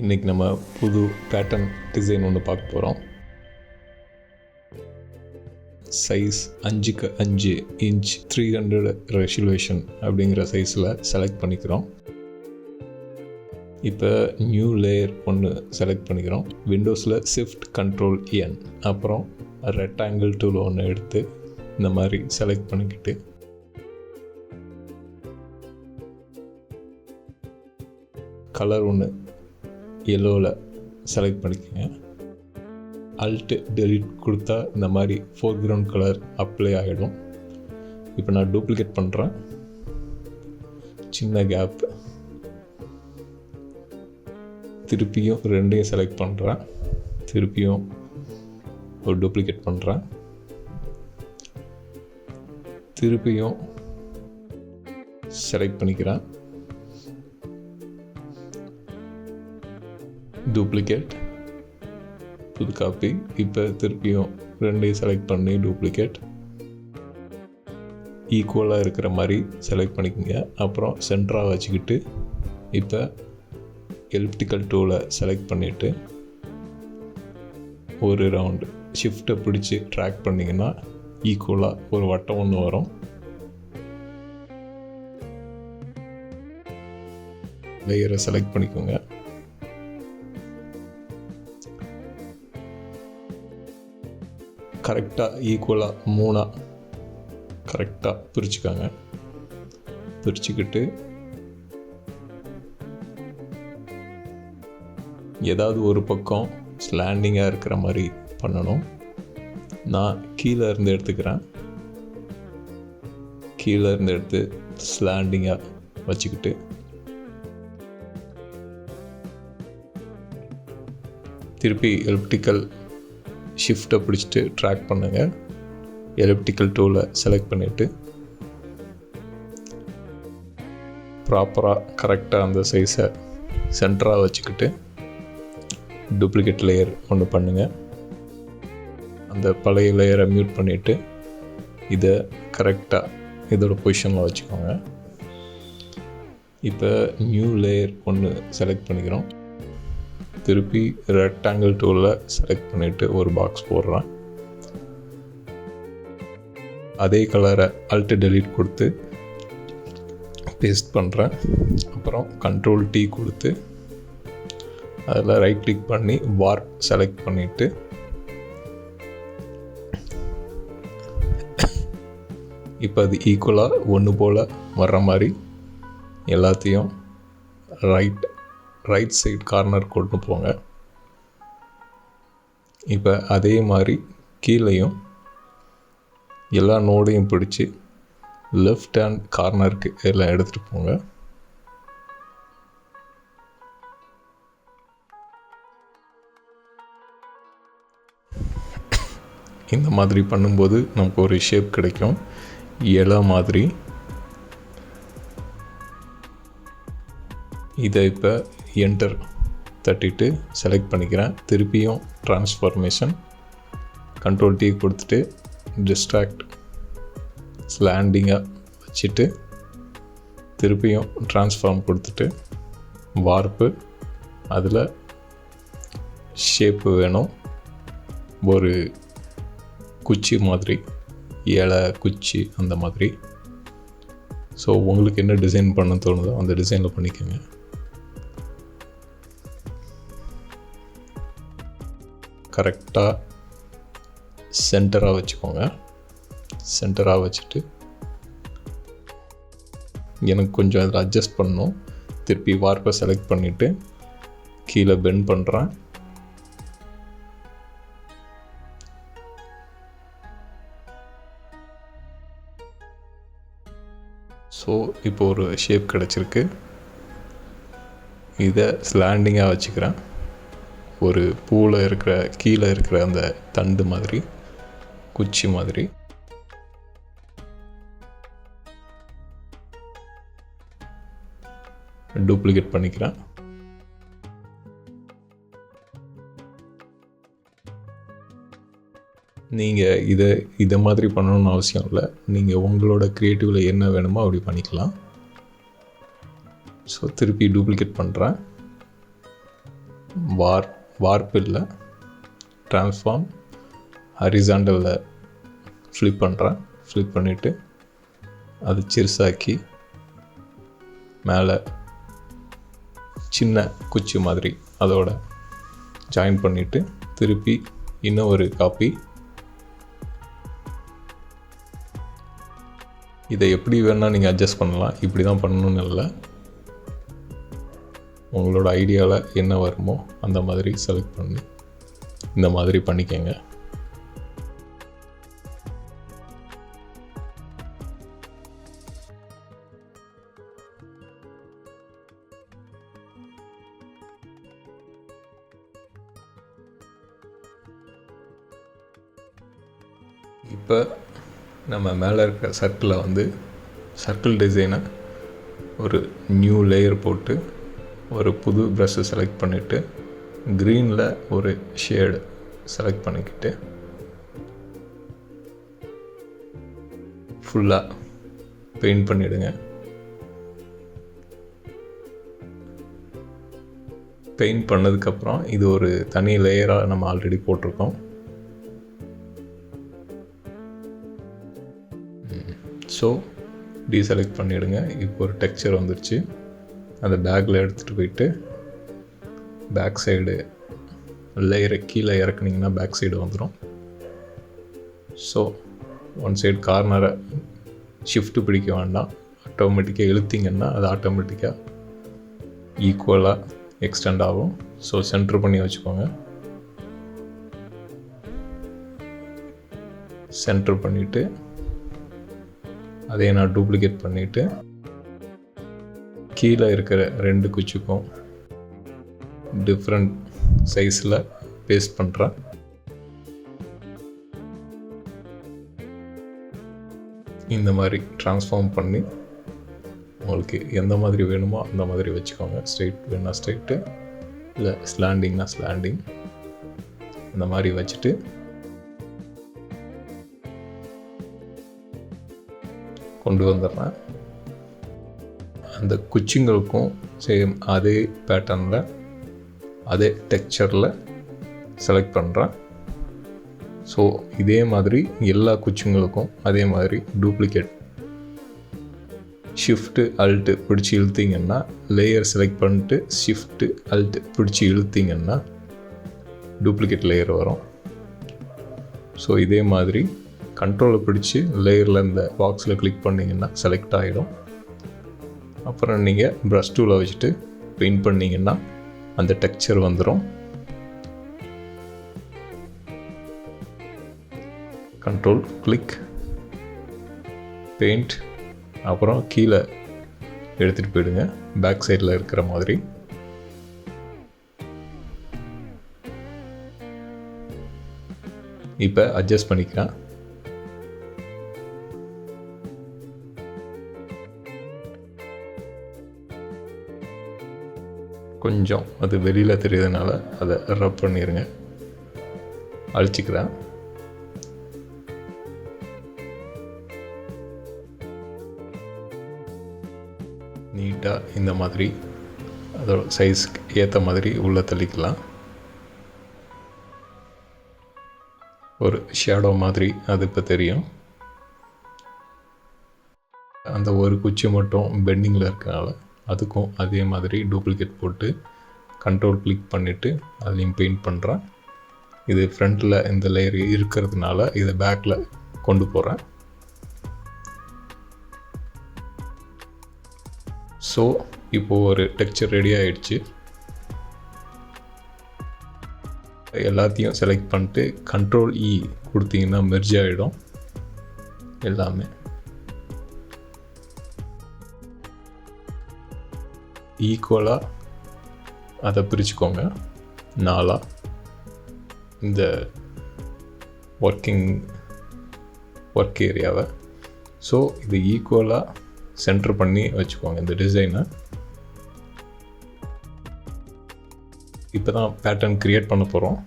இன்றைக்கி நம்ம புது பேட்டர்ன் டிசைன் ஒன்று பார்க்க போகிறோம். சைஸ் 5x5 இன்ச் 300 ரெசல்யூஷன் அப்படிங்கிற சைஸில் செலக்ட் பண்ணிக்கிறோம். இப்போ நியூ லேயர் ஒன்று செலக்ட் பண்ணிக்கிறோம். விண்டோஸில் ஷிஃப்ட் கண்ட்ரோல் N, அப்புறம் ரெக்டாங்கிள் டூல் ஒன்று எடுத்து இந்த மாதிரி செலக்ட் பண்ணிக்கிட்டு கலர் ஒன்று எல்லோவில் செலக்ட் பண்ணிக்கோங்க. அல்ட் டெலிட் கொடுத்தா இந்த மாதிரி ஃபோர்க்ரவுண்ட் கலர் அப்ளை ஆகிடும். இப்போ நான் டூப்ளிகேட் பண்ணுறேன். சின்ன கேப், திருப்பியும் ரெண்டையும் செலக்ட் பண்ணுறேன். திருப்பியும் ஒரு டூப்ளிகேட் பண்ணுறேன். திருப்பியும் செலக்ட் பண்ணிக்கிறேன். டூப்ளிகேட், புது காப்பி. இப்போ திருப்பியும் ரெண்டையும் செலக்ட் பண்ணி டூப்ளிகேட், ஈக்குவலாக இருக்கிற மாதிரி செலக்ட் பண்ணிக்கோங்க. அப்புறம் சென்டராக வச்சுக்கிட்டு இப்போ எலிப்டிக்கல் டூலை செலக்ட் பண்ணிவிட்டு ஒரு ரவுண்டு ஷிஃப்ட்டை பிடிச்சி ட்ராக் பண்ணிங்கன்னா ஈக்குவலாக ஒரு வட்டம் ஒன்று வரும். லேயரை செலக்ட் பண்ணிக்கோங்க. கரெக்டாக ஈக்குவலாக 3 கரெக்டாக பிரிச்சுக்காங்க. பிரிச்சுக்கிட்டு ஏதாவது ஒரு பக்கம் ஸ்லாண்டிங்காக இருக்கிற மாதிரி பண்ணணும். நான் கீழே இருந்து எடுத்துக்கிறேன். கீழே இருந்து எடுத்து ஸ்லாண்டிங்காக வச்சுக்கிட்டு திருப்பி எலிப்டிக்கல் ஷிஃப்ட்டை பிடிச்சிட்டு ட்ராக் பண்ணுங்கள். எலிப்டிக்கல் டூலை செலக்ட் பண்ணிவிட்டு ப்ராப்பராக கரெக்டாக அந்த சைஸை சென்டராக வச்சுக்கிட்டு டூப்ளிகேட் லேயர் ஒன்று பண்ணுங்கள். அந்த பழைய லேயரை மியூட் பண்ணிவிட்டு இதை கரெக்டாக இதோட பொசிஷனில் வச்சுக்கோங்க. இப்போ நியூ லேயர் ஒன்று செலக்ட் பண்ணிக்கிறோம். திருப்பி ரெக்டாங்கிள் டூலில் செலக்ட் பண்ணிவிட்டு ஒரு பாக்ஸ் போடுறேன். அதே கலரை அல்ட் டெலிட் கொடுத்து பேஸ்ட் பண்ணுறேன். அப்புறம் கண்ட்ரோல் T கொடுத்து அதில் ரைட் கிளிக் பண்ணி வார்ப் செலக்ட் பண்ணிவிட்டு இப்போ அது ஈக்குவலாக ஒன்று போல் வர்ற மாதிரி எல்லாத்தையும் ரைட் சைட் கார்னர் கொண்டு போங்க. இப்போ அதே மாதிரி கீழேயும் எல்லா நோடையும் பிடிச்சி லெஃப்ட் ஹேண்ட் கார்னருக்கு எல்லாம் எடுத்துகிட்டு போங்க. இந்த மாதிரி பண்ணும்போது நமக்கு ஒரு ஷேப் கிடைக்கும், இலை மாதிரி. இதை இப்போ என்டர் தட்டிட்டு செலக்ட் பண்ணிக்கிறேன். திருப்பியும் ட்ரான்ஸ்ஃபர்மேஷன் கண்ட்ரோல் T கொடுத்துட்டு டிஸ்ட்ராக்ட் ஸ்லாண்டிங்காக வச்சுட்டு திருப்பியும் ட்ரான்ஸ்ஃபார்ம் கொடுத்துட்டு வார்ப்பு, அதில் ஷேப்பு வேணும், ஒரு குச்சி மாதிரி, இலை குச்சி அந்த மாதிரி. ஸோ உங்களுக்கு என்ன டிசைன் பண்ண தோணுதோ அந்த டிசைனில் பண்ணிக்கோங்க. கரெக்டாக சென்டராக வச்சுக்கோங்க. சென்டராக வச்சுட்டு எனக்கு கொஞ்சம் அதில் அட்ஜஸ்ட் பண்ணணும். திருப்பி வார்ப்பை செலக்ட் பண்ணிவிட்டு கீழே பெண்ட் பண்ணுறேன். ஸோ இப்போ ஒரு ஷேப் கிடச்சிருக்கு. இதை ஸ்லாண்டிங்காக வச்சுக்கிறேன். ஒரு பூவில் இருக்கிற கீழே இருக்கிற அந்த தண்டு மாதிரி, குச்சி மாதிரி. டூப்ளிகேட் பண்ணிக்கிறேன். நீங்கள் இதை மாதிரி பண்ணணும்னு அவசியம் இல்லை. நீங்கள் உங்களோட க்ரியேட்டிவில் என்ன வேணுமோ அப்படி பண்ணிக்கலாம். ஸோ திருப்பி டூப்ளிகேட் பண்ணுறேன். வார்ப்பில் ட்ரான்ஸ்ஃபார்ம் ஹரிசாண்டலில் ஃப்ளிப் பண்ணுறேன். ஃப்ளிப் பண்ணிவிட்டு அது சிறுசாக்கி மேலே சின்ன குச்சி மாதிரி அதோட ஜாயின் பண்ணிவிட்டு திருப்பி இன்னும் ஒரு காப்பி. இதை எப்படி வேணால் நீங்கள் அட்ஜஸ்ட் பண்ணலாம், இப்படி தான் பண்ணணும்னு இல்லை. உங்களோட ஐடியாவில் என்ன வருமோ அந்த மாதிரி செலக்ட் பண்ணி இந்த மாதிரி பண்ணிக்கங்க. இப்போ நம்ம மேலே இருக்கிற சர்க்கிள் டிசைனை ஒரு நியூ லேயர் போட்டு ஒரு புது ப்ரஷ்ஷை செலக்ட் பண்ணிவிட்டு க்ரீனில் ஒரு ஷேடு செலக்ட் பண்ணிக்கிட்டு ஃபுல்லாக பெயிண்ட் பண்ணிவிடுங்க. பெயிண்ட் பண்ணதுக்கப்புறம் இது ஒரு தனி லேயராக நம்ம ஆல்ரெடி போட்டிருக்கோம். ஸோ டீசெலக்ட் பண்ணிவிடுங்க. இப்போ ஒரு டெக்ஸ்சர் வந்துருச்சு. அந்த பேக்கில் எடுத்துகிட்டு போயிட்டு பேக் சைடு லேயரை கீழே இறக்குனிங்கன்னா பேக் சைடு வந்துடும். ஸோ ஒன் சைடு கார்னரை ஷிஃப்ட்டு பிடிக்க வேண்டாம், ஆட்டோமேட்டிக்காக இழுத்திங்கன்னா அது ஆட்டோமேட்டிக்காக ஈக்குவலாக எக்ஸ்டெண்ட் ஆகும். ஸோ சென்ட்ரு பண்ணி வச்சுக்கோங்க. சென்ட்ரு பண்ணிவிட்டு அதை நான் டூப்ளிகேட் பண்ணிவிட்டு கீழே இருக்கிற 2 குச்சிக்கும் டிஃப்ரெண்ட் சைஸில் பேஸ்ட் பண்ணுறேன். இந்த மாதிரி ட்ரான்ஸ்ஃபார்ம் பண்ணி உங்களுக்கு எந்த மாதிரி வேணுமோ அந்த மாதிரி வச்சுக்கோங்க. ஸ்ட்ரெயிட் வேணால் ஸ்ட்ரெயிட்டு, இல்லை ஸ்லாண்டிங்னா ஸ்லாண்டிங், அந்த மாதிரி வச்சுட்டு கொண்டு வந்துடுறேன். அந்த குச்சிங்களுக்கும் சேம் அதே பேட்டர்னில் அதே டெக்ஸ்சரில் செலக்ட் பண்ணுறேன். ஸோ இதே மாதிரி எல்லா குச்சிங்களுக்கும் அதே மாதிரி டூப்ளிகேட் ஷிஃப்ட்டு அல்ட்டு பிடிச்சி இழுத்திங்கன்னா, லேயர் செலக்ட் பண்ணிட்டு ஷிஃப்ட்டு அல்ட்டு பிடிச்சி இழுத்திங்கன்னா டூப்ளிகேட் லேயர் வரும். ஸோ இதே மாதிரி கண்ட்ரோலை பிடிச்சி லேயரில் இந்த பாக்ஸில் கிளிக் பண்ணிங்கன்னா செலக்ட் ஆகிடும். அப்புறம் நீங்கள் ப்ரஷ் டூலை வச்சுட்டு பெயிண்ட் பண்ணிங்கன்னா அந்த டெக்ஸ்சர் வந்துடும். கண்ட்ரோல் கிளிக் பெயிண்ட், அப்புறம் கீழே எடுத்துகிட்டு போயிடுங்க பேக் சைடில் இருக்கிற மாதிரி. இப்போ அட்ஜஸ்ட் பண்ணிக்கிறேன். கொஞ்சம் அது வெளியில் தெரியுதுனால அதை ரப் பண்ணிடுங்க. அழிச்சிக்கிறேன். நீட்டாக இந்த மாதிரி அதோட சைஸ்க்கு ஏற்ற மாதிரி உள்ளே தள்ளிக்கலாம். ஒரு ஷேடோ மாதிரி அது இப்போ தெரியும். அந்த ஒரு குச்சி மட்டும் பெண்டிங்கில் இருக்கனால அதுக்கும் அதே மாதிரி டூப்ளிகேட் போட்டு கண்ட்ரோல் கிளிக் பண்ணிவிட்டு அதையும் பெயிண்ட் பண்ணுறேன். இது ஃப்ரண்ட்டில் இந்த லேயர் இருக்கிறதுனால இதை பேக்கில் கொண்டு போகிறேன். ஸோ இப்போது ஒரு டெக்ஸ்சர் ரெடி ஆகிடுச்சு. எல்லாத்தையும் செலக்ட் பண்ணிட்டு கண்ட்ரோல் இ கொடுத்தீங்கன்னா மெர்ஜ் ஆகிடும் எல்லாமே. ஈக்குவலாக அதை பிரிச்சுக்கோங்க 4. இந்த ஒர்க் ஏரியாவை. ஸோ இது ஈக்குவலாக சென்டர் பண்ணி வச்சுக்கோங்க இந்த டிசைனை. இப்போ தான் பேட்டர்ன் க்ரியேட் பண்ண போகிறோம்.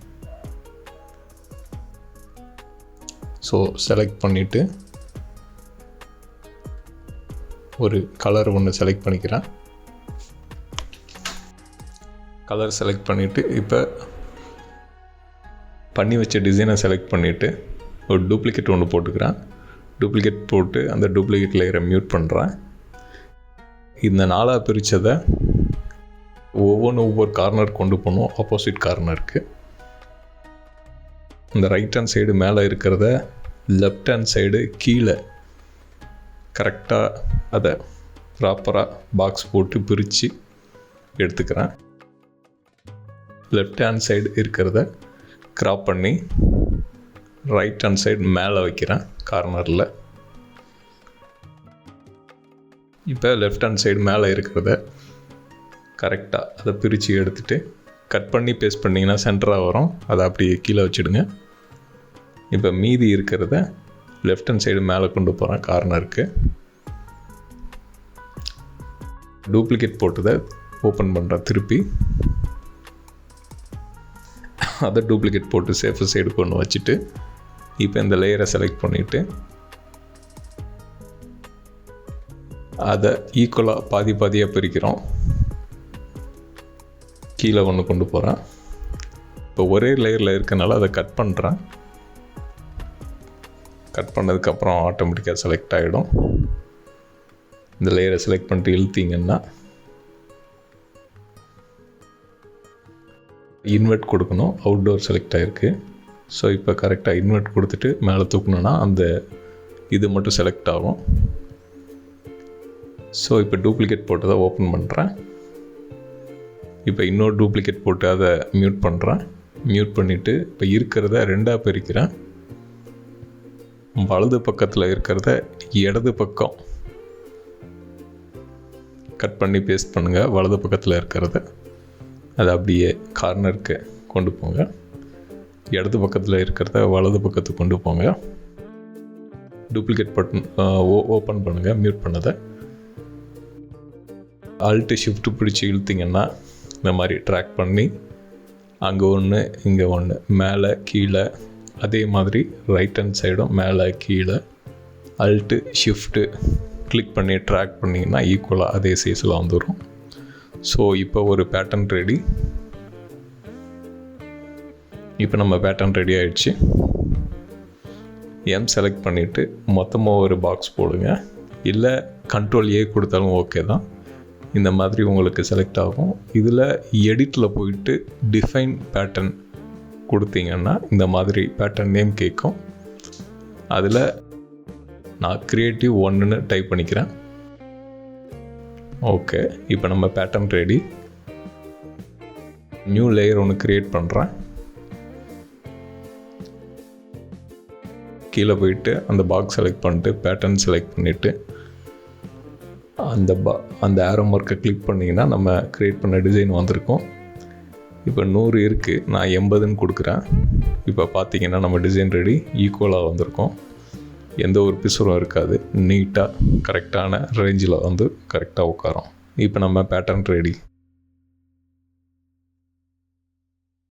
ஸோ செலக்ட் பண்ணிவிட்டு ஒரு கலர் ஒன்று செலக்ட் பண்ணிக்கிறேன். கலர் செலக்ட் பண்ணிவிட்டு இப்போ பண்ணி வச்ச டிசைனை செலக்ட் பண்ணிவிட்டு ஒரு டூப்ளிகேட் ஒன்று போட்டுக்கிறேன். டூப்ளிகேட் போட்டு அந்த டூப்ளிகேட் லேயரை மியூட் பண்ணுறேன். இந்த 4ஆக பிரித்ததை ஒவ்வொரு கார்னர் கொண்டு போகணும். ஆப்போசிட் கார்னருக்கு இந்த ரைட் ஹேண்ட் சைடு மேலே இருக்கிறத லெஃப்ட் ஹேண்ட் சைடு கீழே கரெக்டாக அதை ப்ராப்பராக பாக்ஸ் போட்டு பிரித்து எடுத்துக்கிறேன். லெஃப்ட் ஹேண்ட் சைடு இருக்கிறத கிராப் பண்ணி ரைட் ஹேண்ட் சைடு மேலே வைக்கிறேன் கார்னரில். இப்போ லெஃப்ட் ஹேண்ட் சைடு மேலே இருக்கிறத கரெக்டாக அதை பிரித்து எடுத்துகிட்டு கட் பண்ணி பேஸ்ட் பண்ணிங்கன்னா சென்டராக வரும். அதை அப்படியே கீழே வச்சுடுங்க. இப்போ மீதி இருக்கிறத லெஃப்ட் ஹேண்ட் சைடு மேலே கொண்டு போகிறேன் கார்னருக்கு. டூப்ளிகேட் போட்டதை ஓப்பன் பண்ணுறேன். திருப்பி அதை டூப்ளிகேட் போட்டு சேஃபர் சைடு கொண்டு வச்சுட்டு இப்போ இந்த லேயரை செலக்ட் பண்ணிவிட்டு அதை ஈக்குவலாக பாதியாக பிரிக்கிறோம். கீழே ஒன்று கொண்டு போகிறேன். இப்போ ஒரே லேயரில் இருக்கனால அதை கட் பண்ணுறேன். கட் பண்ணதுக்கப்புறம் ஆட்டோமேட்டிக்காக செலக்ட் ஆகிடும். இந்த லேயரை செலக்ட் பண்ணிட்டு இழுத்தீங்கன்னா இன்வெர்ட் கொடுக்கணும். அவுட்டோர் செலக்ட் ஆகிருக்கு. ஸோ இப்போ கரெக்டாக இன்வெர்ட் கொடுத்துட்டு மேலே தூக்கணுன்னா அந்த இது மட்டும் செலக்ட் ஆகும். ஸோ இப்போ டூப்ளிகேட் போட்டு தான் ஓப்பன் பண்ணுறேன். இப்போ இன்னொரு டூப்ளிகேட் போட்டு அதை மியூட் பண்ணுறேன். மியூட் பண்ணிவிட்டு இப்போ இருக்கிறத 2ஆக பிரிக்கிறேன். வலது பக்கத்தில் இருக்கிறத இடது பக்கம் கட் பண்ணி பேஸ்ட் பண்ணுங்கள். வலது பக்கத்தில் இருக்கிறத அதை அப்படியே கார்னருக்கு கொண்டு போங்க. இடது பக்கத்தில் இருக்கிறத வலது பக்கத்துக்கு கொண்டு போங்க. டூப்ளிகேட் பட்டன் ஓப்பன் பண்ணுங்கள். மியூட் பண்ணதை ஆல்ட் ஷிஃப்ட் பிடிச்சி இழுத்திங்கன்னா இந்த மாதிரி ட்ராக் பண்ணி அங்கே ஒன்று இங்கே ஒன்று மேலே கீழே அதே மாதிரி ரைட் ஹேண்ட் சைடும் மேலே கீழே ஆல்ட்டு ஷிஃப்ட்டு கிளிக் பண்ணி ட்ராக் பண்ணிங்கன்னா ஈக்குவலாக அதே சைஸில் வந்துடும். ஸோ இப்போ ஒரு பேட்டர்ன் ரெடி. இப்போ நம்ம பேட்டர்ன் ரெடி ஆகிடுச்சு. எம் செலக்ட் பண்ணிவிட்டு மொத்தமாக ஒரு பாக்ஸ் போடுங்க. இல்லை Ctrl A கொடுத்தாலும் ஓகே தான். இந்த மாதிரி உங்களுக்கு செலக்ட் ஆகும். இதில் எடிட்டில் போயிட்டு டிஃபைன் பேட்டர்ன் கொடுத்தீங்கன்னா இந்த மாதிரி பேட்டர்ன் நேம் கேட்கும். அதில் நான் கிரியேட்டிவ் 1ன்னு டைப் பண்ணிக்கிறேன். ஓகே, இப்போ நம்ம பேட்டர்ன் ரெடி. நியூ லேயர் ஒன்று க்ரியேட் பண்ணுறேன். கீழே போயிட்டு அந்த பாக்ஸ் செலக்ட் பண்ணிட்டு பேட்டர்ன் செலக்ட் பண்ணிவிட்டு அந்த ஆரோ மார்க்கை கிளிக் பண்ணிங்கன்னா நம்ம க்ரியேட் பண்ண டிசைன் வந்திருக்கும். இப்போ 100 இருக்குது, நான் 80ன்னு கொடுக்குறேன். இப்போ பார்த்தீங்கன்னா நம்ம டிசைன் ரெடி. ஈக்குவலாக வந்திருக்கும். எந்த ஒரு பிசுரும் இருக்காது. நீட்டாக கரெக்டான ரேஞ்சில் வந்து கரெக்டாக உட்காரும். இப்போ நம்ம பேட்டர்ன் ரெடி.